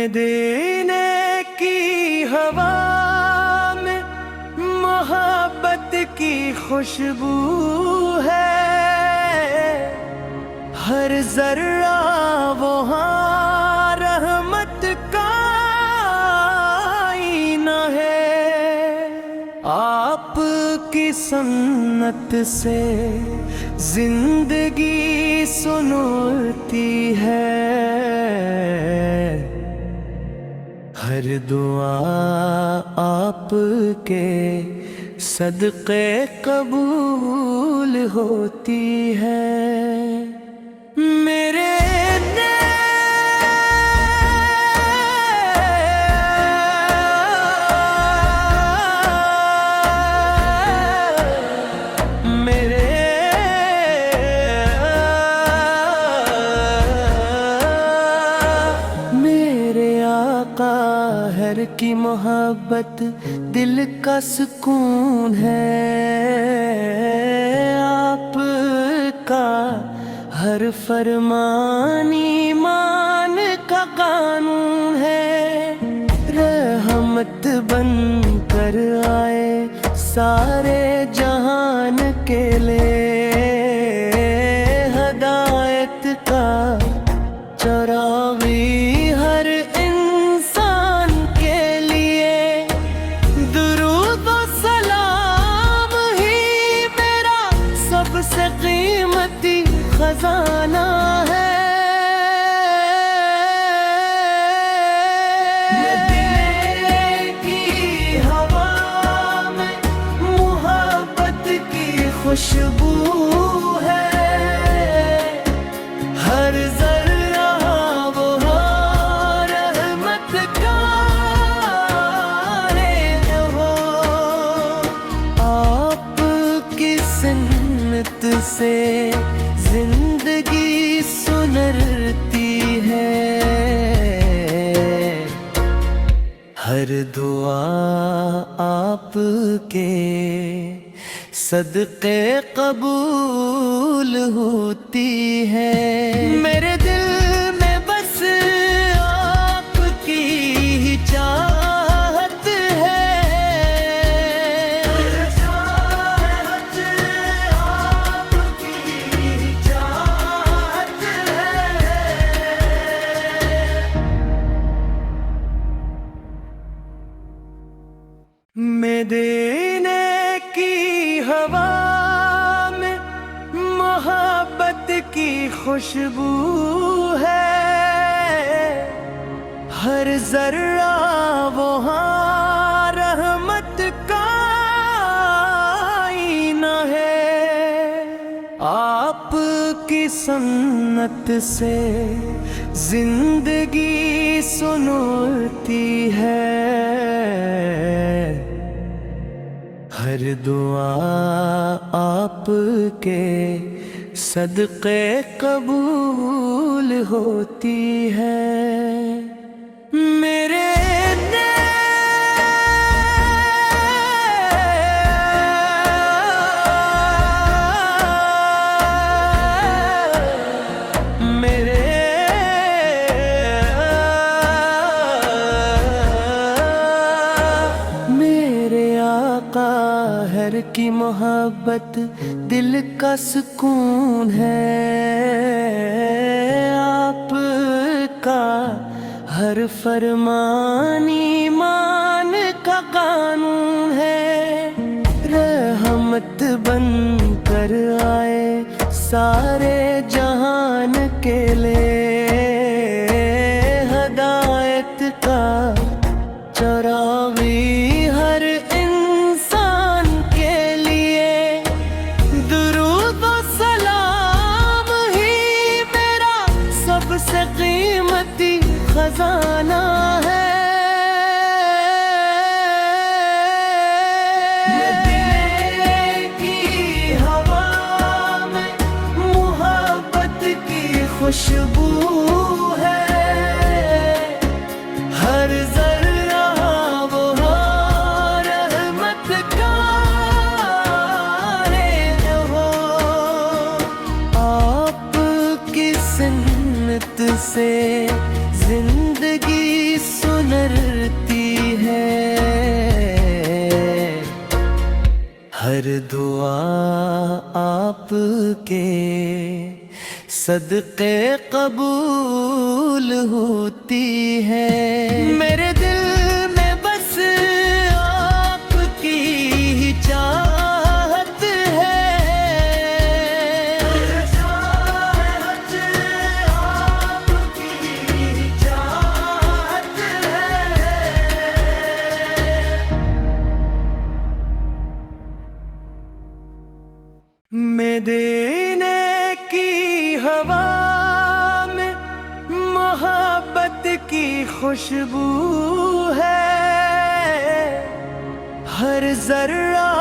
मदीने की हवा में मोहब्बत की खुशबू है। हर जर्रा वहाँ रहमत का आईना है। आपकी सन्नत से जिंदगी सुनती है। हर दुआ आपके सदक़े कबूल होती है। मेरे की मोहब्बत दिल का सुकून है। आपका हर फरमान ईमान का कानून है। रहमत बन कर आए सारे जहान के लिए। हदायत का चरागी हर सबसे कीमती खजाना है। मदीने की हवा में मोहब्बत की खुशबू है। हर जर्रा वो रहमत का हो। आपकी से जिंदगी सुनरती है। हर दुआ आपके सदक़े कबूल होती है। मेरे दिल में बस आपकी ही चाहत है। मदीने की हवा में मोहब्बत की खुशबू है। हर जर्रा वहाँ रहमत का आईना है। आपकी सन्नत से जिंदगी सुनती है। हर दुआ आपके सदक़े कबूल होती है। मेरे की मोहब्बत दिल का सुकून है। आपका हर फरमान ईमान का कानून है। रहमत बन कर आए सारे जहान के लिए। हदायत का चरागी हर सबसे कीमती खजाना है। मदीने की हवा में मोहब्बत की खुशबू है। हर जर्रा वो रहमत का हो। आपकी से जिंदगी जिंदगी सुनरती है, हर दुआ आपके सदक़े कबूल होती है। मेरे दिल में बस आपकी ही चाहत है, आपकी ही चाहत है। मदीने की हवा में मोहब्बत की खुशबू है, हर जर्रा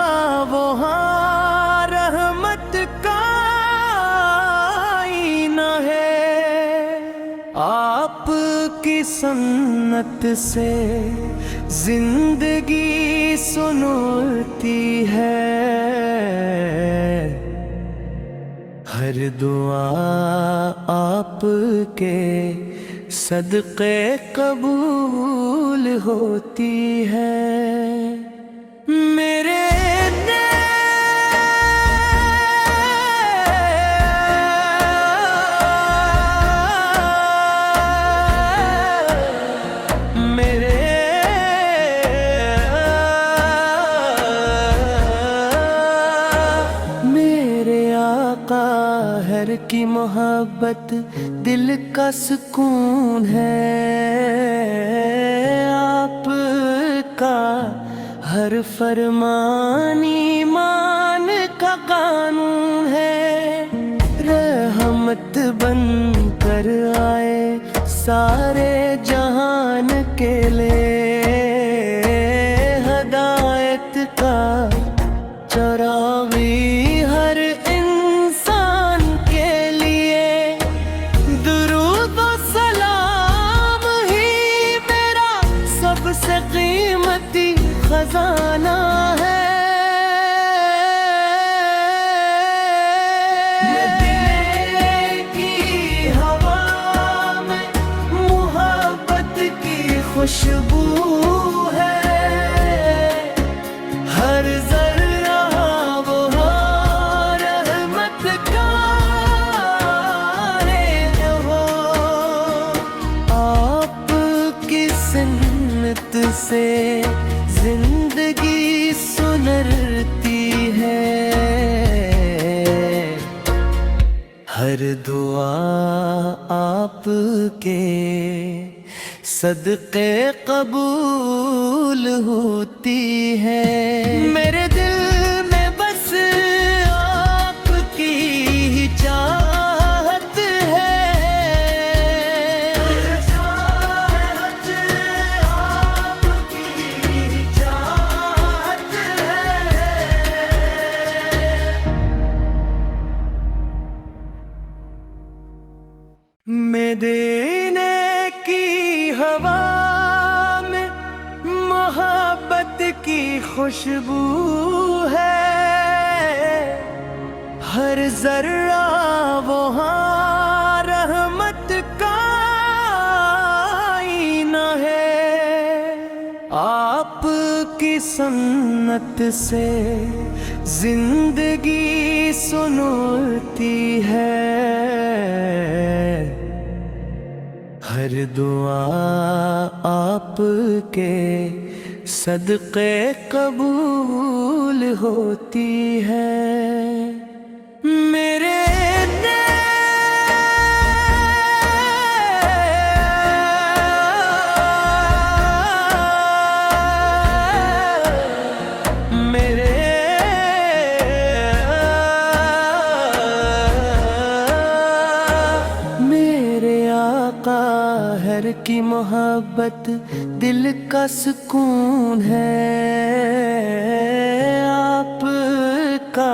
वहाँ रहमत का आईना है। आपकी सन्नत से जिंदगी सुनती है, हर दुआ आपके सदक़े कबूल होती है। मेरे की मोहब्बत दिल का सुकून है, आपका हर फरमान ईमान का कानून है। रहमत बन कर आए सारे जहान के लिए, हदायत का चरागी हर इंसान के लिए। दुरूद व सलाम ही मेरा सबसे कीमती खजाना है। मदीने की हवा में मोहब्बत की खुशबू है, हर जर्रा वो रहमत का हो। आपकी सुन्नत से जिंदगी सुनरती है, हर दुआ आपके सदक़े कबूल होती है। मेरे दिल में बस आपकी ही चाहत है, आपकी ही चाहत है। मदीने की हवा में मोहब्बत की खुशबू है, हर जर्रा वहाँ रहमत का आईना है। आपकी सन्नत से जिंदगी सुनती है, हर दुआ आपके सदक़े कबूल होती है। मेरे हर की मोहब्बत दिल का सुकून है, आपका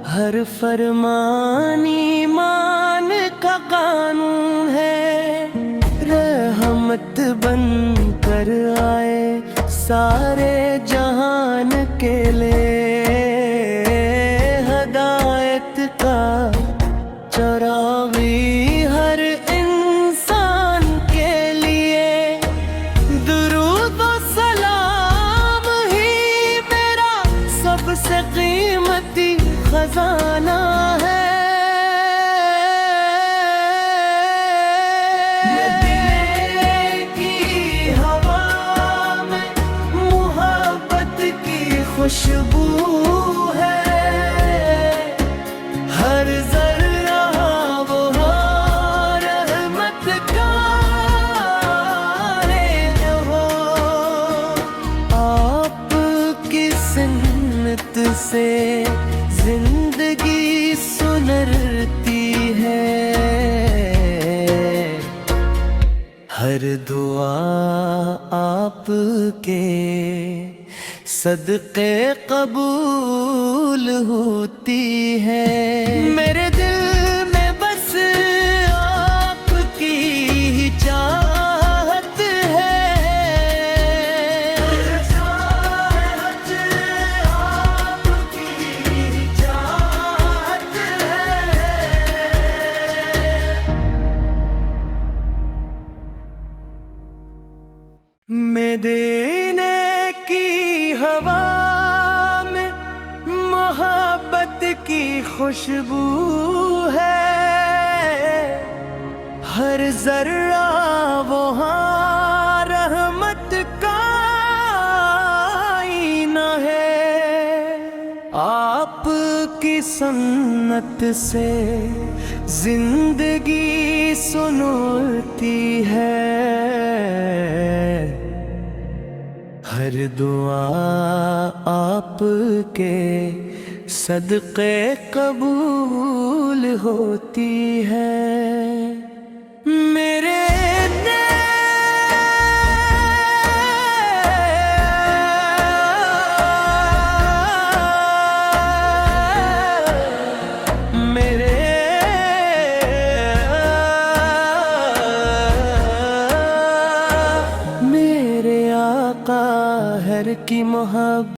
हर फरमान ईमान का कानून है। रहमत बन कर आए सारे जहान के लिए, हदायत का चरागी हर इंसान के लिए। खुशबू है, हर जर्रा वो रहमत का है वो। आपकी सुन्नत से जिंदगी सुनरती है, हर दुआ आपके सदक़े कबूल होती है। मेरे दिल में बस आपकी ही चाहत है, आपकी ही चाहत है। मदीने की हवा में मोहब्बत की खुशबू है, हर जर्रा वहाँ रहमत का आईना है। आपकी सुन्नत से जिंदगी सुनती है, हर दुआ आपके सदक़े कबूल होती है। मेरे मेरे आका हर की मोहब्बत